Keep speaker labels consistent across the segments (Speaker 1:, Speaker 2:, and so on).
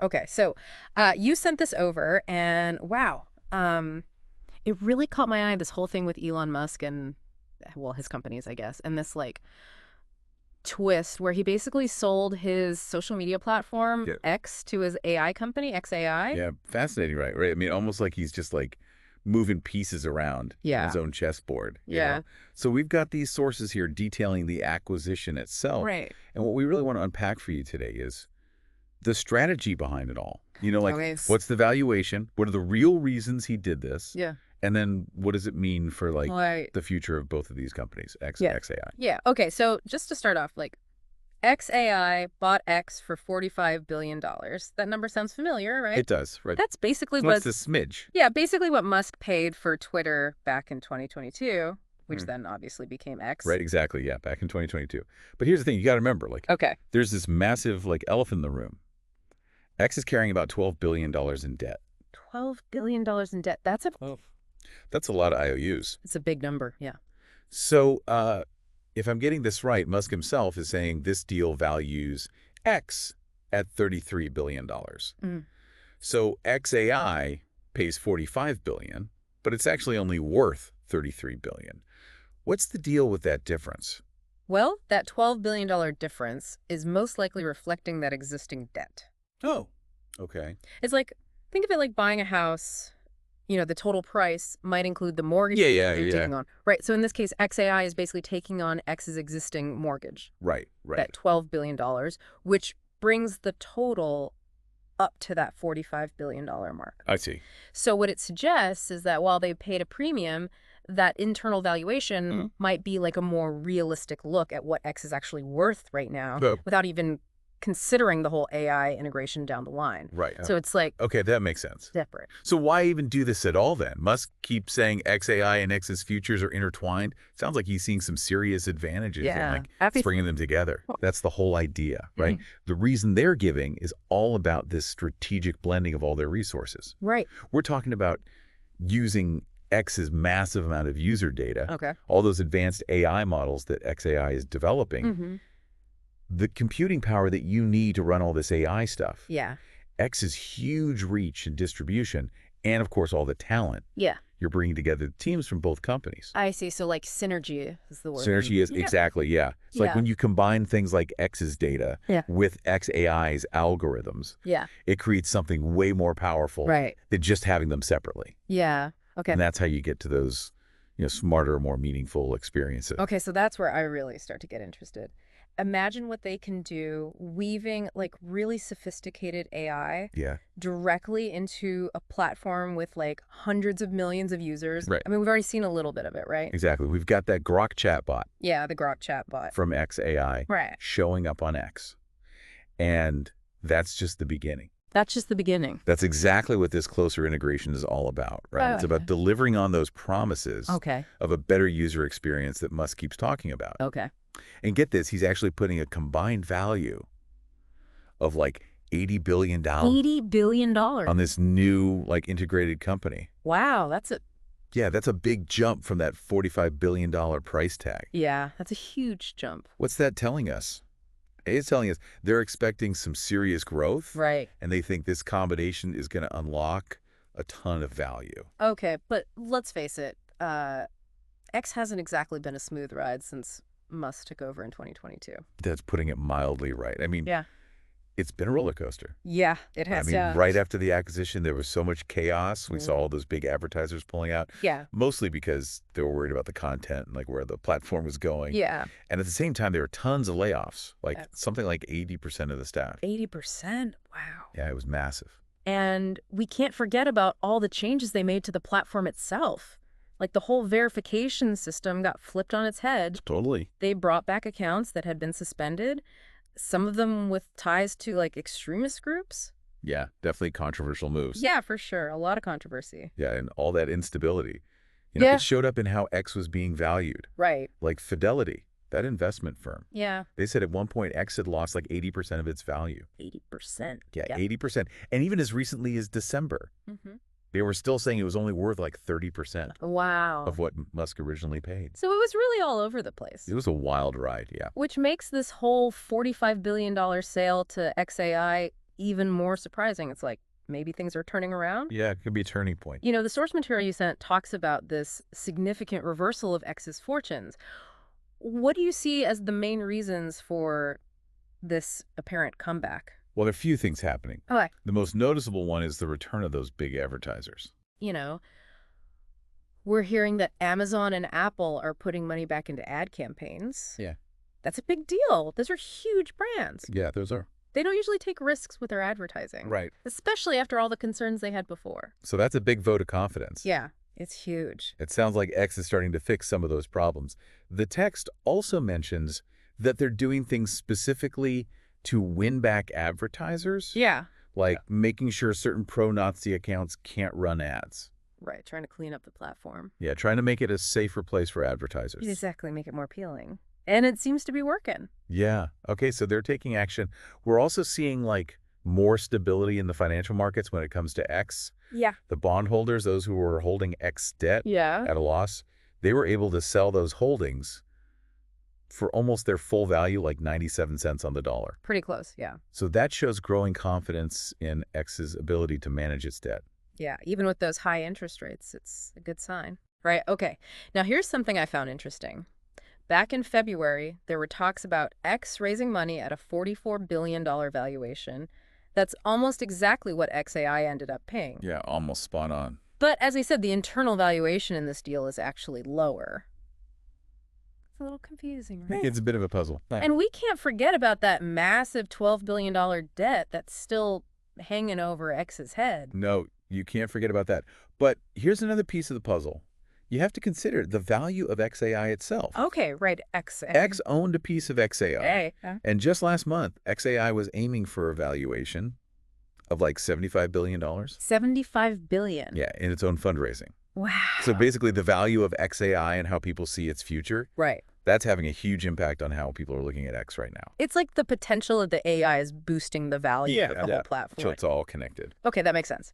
Speaker 1: Okay, so you sent this over, and wow, it really caught my eye, this whole thing with Elon Musk and, well, his companies, I guess, and this, like, twist where he basically sold his social media platform,
Speaker 2: Yeah.
Speaker 1: X, to his AI company, XAI.
Speaker 2: Yeah, fascinating, right? Right. I mean, almost like he's just like moving pieces around on
Speaker 1: Yeah,
Speaker 2: his own chessboard, you
Speaker 1: yeah,
Speaker 2: know? So we've got these sources here detailing the acquisition itself.
Speaker 1: right.
Speaker 2: And what we really want to unpack for you today is the strategy behind it all. Like
Speaker 1: Okay,
Speaker 2: what's the valuation? What are the real reasons he did this?
Speaker 1: yeah,
Speaker 2: And then what does it mean for like
Speaker 1: right.
Speaker 2: the future of both of these companies,
Speaker 1: Yeah,
Speaker 2: XAI?
Speaker 1: yeah. Okay, so just to start off, like, XAI bought X for $45 billion. That number sounds familiar, right?
Speaker 2: It does, right?
Speaker 1: That's basically
Speaker 2: What's
Speaker 1: what
Speaker 2: the smidge?
Speaker 1: Yeah, basically what Musk paid for Twitter back in 2022, which
Speaker 2: Hmm.
Speaker 1: then obviously became X.
Speaker 2: Right, exactly. Yeah, back in 2022. But here's the thing, you got to remember, like,
Speaker 1: Okay.
Speaker 2: there's this massive like elephant in the room. X is carrying about $12 billion in debt.
Speaker 1: $12 billion in debt.
Speaker 2: Oh. That's a lot of IOUs.
Speaker 1: It's a big number. Yeah.
Speaker 2: So if I'm getting this right, Musk himself is saying this deal values X at $33 billion.
Speaker 1: Mm.
Speaker 2: So XAI pays $45 billion, but it's actually only worth $33 billion. What's the deal with that difference?
Speaker 1: Well, that $12 billion difference is most likely reflecting that existing debt.
Speaker 2: Oh, okay.
Speaker 1: It's like, think of it like buying a house. The total price might include the mortgage
Speaker 2: Yeah, yeah,
Speaker 1: you're
Speaker 2: yeah.
Speaker 1: taking on. Right. So in this case, XAI is basically taking on X's existing mortgage,
Speaker 2: Right, right.
Speaker 1: that $12 billion, which brings the total up to that $45 billion mark.
Speaker 2: I see.
Speaker 1: So what it suggests is that while they paid a premium, that internal valuation might be like a more realistic look at what X is actually worth right now
Speaker 2: Oh,
Speaker 1: without even considering the whole AI integration down the line.
Speaker 2: right.
Speaker 1: So it's like
Speaker 2: Okay, that makes sense.
Speaker 1: separate.
Speaker 2: So why even do this at all then? Musk keeps saying XAI and X's futures are intertwined. Sounds like he's seeing some serious advantages in
Speaker 1: Yeah.
Speaker 2: like bringing them together. That's the whole idea, right? The reason they're giving is all about this strategic blending of all their resources.
Speaker 1: Right.
Speaker 2: We're talking about using X's massive amount of user data,
Speaker 1: Okay.
Speaker 2: all those advanced AI models that XAI is developing, the computing power that you need to run all this AI stuff.
Speaker 1: Yeah.
Speaker 2: X's huge reach and distribution, and of course all the talent.
Speaker 1: Yeah.
Speaker 2: You're bringing together teams from both companies.
Speaker 1: I see. So like synergy is the word.
Speaker 2: Synergy is exactly, yeah. It's like
Speaker 1: Yeah.
Speaker 2: when you combine things like X's data
Speaker 1: Yeah.
Speaker 2: with XAI's algorithms,
Speaker 1: Yeah.
Speaker 2: it creates something way more powerful
Speaker 1: Right.
Speaker 2: than just having them separately.
Speaker 1: Yeah. Okay.
Speaker 2: And that's how you get to those, smarter, more meaningful experiences.
Speaker 1: Okay, so that's where I really start to get interested. Imagine what they can do weaving like really sophisticated AI
Speaker 2: Yeah.
Speaker 1: directly into a platform with like hundreds of millions of users.
Speaker 2: Right.
Speaker 1: I mean, we've already seen a little bit of it, right?
Speaker 2: Exactly. We've got that Grok chatbot
Speaker 1: Yeah, the Grok chatbot.
Speaker 2: from XAI
Speaker 1: Right.
Speaker 2: showing up on X. And that's just the beginning.
Speaker 1: That's just the beginning.
Speaker 2: That's exactly what this closer integration is all about, right?
Speaker 1: Oh,
Speaker 2: It's about delivering on those promises
Speaker 1: Okay.
Speaker 2: of a better user experience that Musk keeps talking about.
Speaker 1: Okay.
Speaker 2: And get this, he's actually putting a combined value of like $80 billion
Speaker 1: $80 billion.
Speaker 2: on this new like integrated company.
Speaker 1: Wow, that's a
Speaker 2: Yeah, that's a big jump from that $45 billion price tag.
Speaker 1: that's a huge jump.
Speaker 2: What's that telling us? It's telling us they're expecting some serious growth,
Speaker 1: Right.
Speaker 2: and they think this combination is going to unlock a ton of value.
Speaker 1: Okay, but let's face it, X hasn't exactly been a smooth ride since Musk took over in 2022.
Speaker 2: That's putting it mildly right. I mean,
Speaker 1: Yeah.
Speaker 2: it's been a roller coaster.
Speaker 1: Yeah, it
Speaker 2: I
Speaker 1: has.
Speaker 2: mean,
Speaker 1: Yeah.
Speaker 2: right after the acquisition, there was so much chaos. We
Speaker 1: Mhm.
Speaker 2: saw all those big advertisers pulling out,
Speaker 1: Yeah.
Speaker 2: mostly because they were worried about the content and like where the platform was going.
Speaker 1: Yeah.
Speaker 2: And at the same time, there were tons of layoffs, like
Speaker 1: That's-
Speaker 2: something like 80% of the staff.
Speaker 1: 80%? Wow.
Speaker 2: Yeah, it was massive.
Speaker 1: And we can't forget about all the changes they made to the platform itself. Like the whole verification system got flipped on its head.
Speaker 2: Totally.
Speaker 1: They brought back accounts that had been suspended, some of them with ties to like extremist groups.
Speaker 2: Yeah, definitely controversial moves.
Speaker 1: Yeah, for sure. A lot of controversy.
Speaker 2: Yeah, and all that instability.
Speaker 1: Yeah.
Speaker 2: It showed up in how X was being valued.
Speaker 1: Right.
Speaker 2: Like Fidelity, that investment firm.
Speaker 1: Yeah.
Speaker 2: They said at one point X had lost like 80% of its value.
Speaker 1: 80%.
Speaker 2: Yeah, 80%. And even as recently as December,
Speaker 1: Mm-hmm.
Speaker 2: they were still saying it was only worth like 30%
Speaker 1: Wow.
Speaker 2: of what Musk originally paid.
Speaker 1: So it was really all over the place.
Speaker 2: It was a wild ride, yeah.
Speaker 1: Which makes this whole $45 billion sale to XAI even more surprising. It's like maybe things are turning around.
Speaker 2: Yeah, it could be a turning point.
Speaker 1: The source material you sent talks about this significant reversal of X's fortunes. What do you see as the main reasons for this apparent comeback?
Speaker 2: Well, there are a few things happening.
Speaker 1: Okay.
Speaker 2: The most noticeable one is the return of those big advertisers.
Speaker 1: You know, we're hearing that Amazon and Apple are putting money back into ad campaigns.
Speaker 2: Yeah.
Speaker 1: That's a big deal. Those are huge brands.
Speaker 2: Yeah, those are.
Speaker 1: They don't usually take risks with their advertising.
Speaker 2: Right.
Speaker 1: Especially after all the concerns they had before.
Speaker 2: So that's a big vote of confidence.
Speaker 1: Yeah, it's huge.
Speaker 2: It sounds like X is starting to fix some of those problems. The text also mentions that they're doing things specifically to win back advertisers.
Speaker 1: Yeah.
Speaker 2: Like making sure certain pro-Nazi accounts can't run ads.
Speaker 1: Right, trying to clean up the platform.
Speaker 2: Yeah, trying to make it a safer place for advertisers.
Speaker 1: Exactly, make it more appealing. And it seems to be working.
Speaker 2: Yeah. Okay, so they're taking action. We're also seeing like more stability in the financial markets when it comes to X.
Speaker 1: Yeah.
Speaker 2: The bondholders, those who were holding X debt at a loss, they were able to sell those holdings for almost their full value, like 97 cents on the dollar.
Speaker 1: Pretty close, yeah.
Speaker 2: So that shows growing confidence in X's ability to manage its debt.
Speaker 1: Yeah, even with those high interest rates, it's a good sign. Right, okay. Now here's something I found interesting. Back in February, there were talks about X raising money at a $44 billion valuation. That's almost exactly what XAI ended up paying.
Speaker 2: Yeah, almost spot on.
Speaker 1: But as I said, the internal valuation in this deal is actually lower. It's a little confusing, right?
Speaker 2: It's a bit of a puzzle.
Speaker 1: And we can't forget about that massive $12 billion debt that's still hanging over X's head.
Speaker 2: No, you can't forget about that. But here's another piece of the puzzle. You have to consider the value of XAI itself.
Speaker 1: Okay, right, XAI.
Speaker 2: X owned a piece of XAI.
Speaker 1: Hey.
Speaker 2: And just last month, XAI was aiming for a valuation of like $75 billion.
Speaker 1: $75 billion.
Speaker 2: Yeah, in its own fundraising.
Speaker 1: Wow.
Speaker 2: So basically the value of XAI and how people see its future,
Speaker 1: Right.
Speaker 2: that's having a huge impact on how people are looking at X right now.
Speaker 1: It's like the potential of the AI is boosting the value of the whole platform.
Speaker 2: So it's all connected.
Speaker 1: Okay, that makes sense.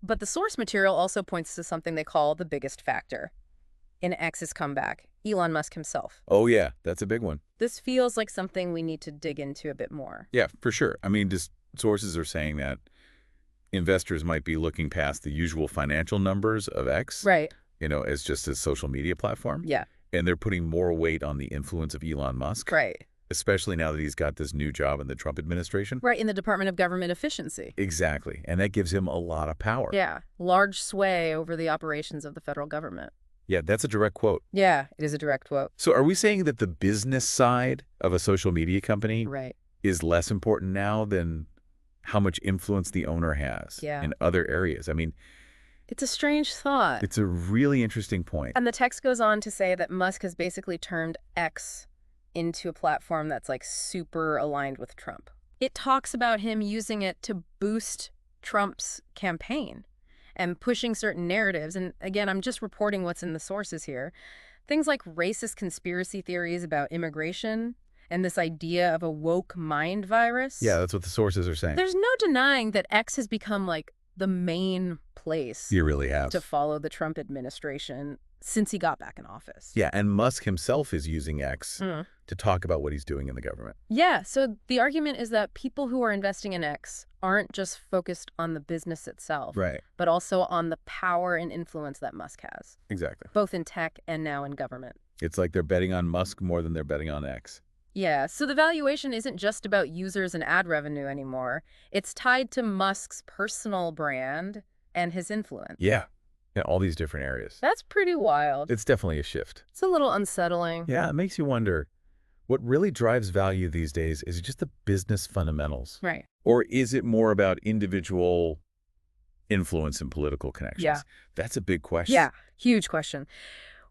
Speaker 1: But the source material also points to something they call the biggest factor in X's comeback, Elon Musk himself.
Speaker 2: Oh, yeah, that's a big one.
Speaker 1: This feels like something we need to dig into a bit more.
Speaker 2: Yeah, for sure. I mean, just sources are saying that investors might be looking past the usual financial numbers of X,
Speaker 1: Right.
Speaker 2: As just a social media platform.
Speaker 1: Yeah.
Speaker 2: And they're putting more weight on the influence of Elon Musk.
Speaker 1: Right.
Speaker 2: Especially now that he's got this new job in the Trump administration.
Speaker 1: Right, in the Department of Government Efficiency.
Speaker 2: Exactly. And that gives him a lot of power.
Speaker 1: Yeah, large sway over the operations of the federal government.
Speaker 2: Yeah, that's a direct quote.
Speaker 1: Yeah, it is a direct quote.
Speaker 2: So are we saying that the business side of a social media company
Speaker 1: Right.
Speaker 2: is less important now than how much influence the owner has in other areas? I mean,
Speaker 1: it's a strange thought.
Speaker 2: It's a really interesting point.
Speaker 1: And the text goes on to say that Musk has basically turned X into a platform that's like super aligned with Trump. It talks about him using it to boost Trump's campaign and pushing certain narratives. And again, I'm just reporting what's in the sources here. Things like racist conspiracy theories about immigration and this idea of a woke mind virus.
Speaker 2: Yeah, that's what the sources are saying.
Speaker 1: There's no denying that X has become like the main place
Speaker 2: You really have.
Speaker 1: to follow the Trump administration since he got back in office.
Speaker 2: Yeah, and Musk himself is using X to talk about what he's doing in the government.
Speaker 1: Yeah, so the argument is that people who are investing in X aren't just focused on the business itself,
Speaker 2: Right.
Speaker 1: but also on the power and influence that Musk has,
Speaker 2: Exactly.
Speaker 1: both in tech and now in government.
Speaker 2: It's like they're betting on Musk more than they're betting on X.
Speaker 1: Yeah, so the valuation isn't just about users and ad revenue anymore. It's tied to Musk's personal brand and his influence.
Speaker 2: Yeah. Yeah, all these different areas.
Speaker 1: That's pretty wild.
Speaker 2: It's definitely a shift.
Speaker 1: It's a little unsettling.
Speaker 2: Yeah, it makes you wonder, what really drives value these days is just the business fundamentals.
Speaker 1: Right.
Speaker 2: Or is it more about individual influence and political connections?
Speaker 1: Yeah.
Speaker 2: That's a big question.
Speaker 1: Yeah, huge question.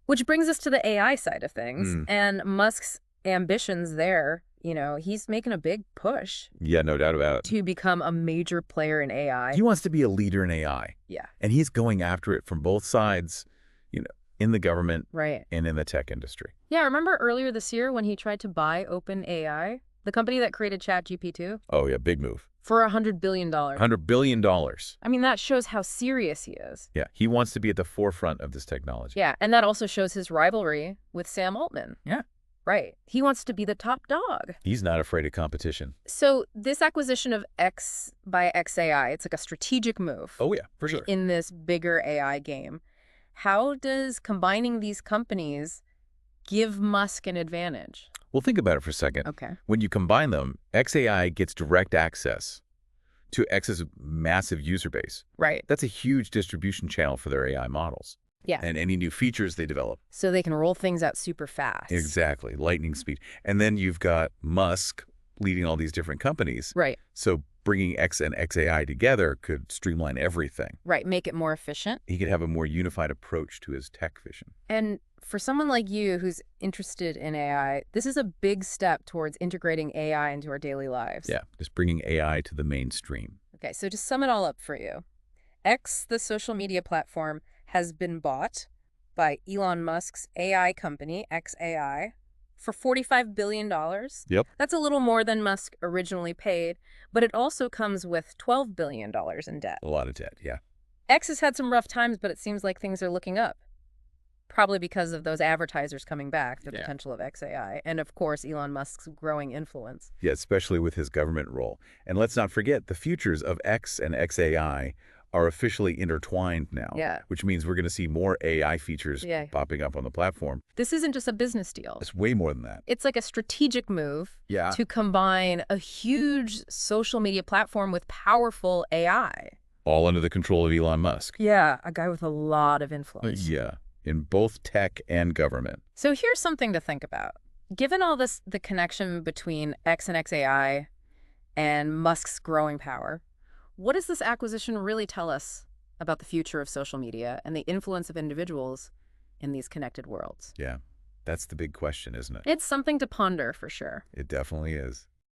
Speaker 1: Which brings us to the AI side of things and Musk's ambitions there. You know, he's making a big push
Speaker 2: Yeah, no doubt about it.
Speaker 1: to become a major player in AI.
Speaker 2: He wants to be a leader in AI.
Speaker 1: Yeah.
Speaker 2: And he's going after it from both sides, in the government
Speaker 1: Right.
Speaker 2: and in the tech industry.
Speaker 1: Yeah, remember earlier this year when he tried to buy OpenAI, the company that created ChatGPT,
Speaker 2: Oh, yeah, big move.
Speaker 1: for $100 billion?
Speaker 2: $100 billion.
Speaker 1: I mean, that shows how serious he is.
Speaker 2: Yeah, he wants to be at the forefront of this technology.
Speaker 1: Yeah, and that also shows his rivalry with Sam Altman.
Speaker 2: Yeah.
Speaker 1: Right. He wants to be the top dog.
Speaker 2: He's not afraid of competition.
Speaker 1: So this acquisition of X by XAI, it's like a strategic move.
Speaker 2: Oh, yeah, for sure.
Speaker 1: In this bigger AI game. How does combining these companies give Musk an advantage?
Speaker 2: Well, think about it for a second.
Speaker 1: Okay.
Speaker 2: When you combine them, XAI gets direct access to X's massive user base.
Speaker 1: Right.
Speaker 2: That's a huge distribution channel for their AI models.
Speaker 1: Yeah.
Speaker 2: And any new features they develop.
Speaker 1: So they can roll things out super fast.
Speaker 2: Exactly. Lightning speed. And then you've got Musk leading all these different companies.
Speaker 1: Right.
Speaker 2: So bringing X and XAI together could streamline everything.
Speaker 1: Right. Make it more efficient.
Speaker 2: He could have a more unified approach to his tech vision.
Speaker 1: And for someone like you who's interested in AI, this is a big step towards integrating AI into our daily lives.
Speaker 2: Yeah. Just bringing AI to the mainstream.
Speaker 1: Okay. So to sum it all up for you, X, the social media platform, has been bought by Elon Musk's AI company, XAI, for $45 billion.
Speaker 2: Yep.
Speaker 1: That's a little more than Musk originally paid, but it also comes with $12 billion in debt.
Speaker 2: A lot of debt, yeah.
Speaker 1: X has had some rough times, but it seems like things are looking up. Probably because of those advertisers coming back, the potential of XAI, and of course, Elon Musk's growing influence.
Speaker 2: Yeah, especially with his government role. And let's not forget, the futures of X and XAI are officially intertwined now, which means we're going to see more AI features popping up on the platform.
Speaker 1: This isn't just a business deal.
Speaker 2: It's way more than that.
Speaker 1: It's like a strategic move to combine a huge social media platform with powerful AI.
Speaker 2: All under the control of Elon Musk.
Speaker 1: Yeah, a guy with a lot of influence.
Speaker 2: Yeah, in both tech and government.
Speaker 1: So here's something to think about. Given all this, the connection between X and XAI and Musk's growing power, what does this acquisition really tell us about the future of social media and the influence of individuals in these connected worlds?
Speaker 2: Yeah, that's the big question, isn't it?
Speaker 1: It's something to ponder for sure.
Speaker 2: It definitely is.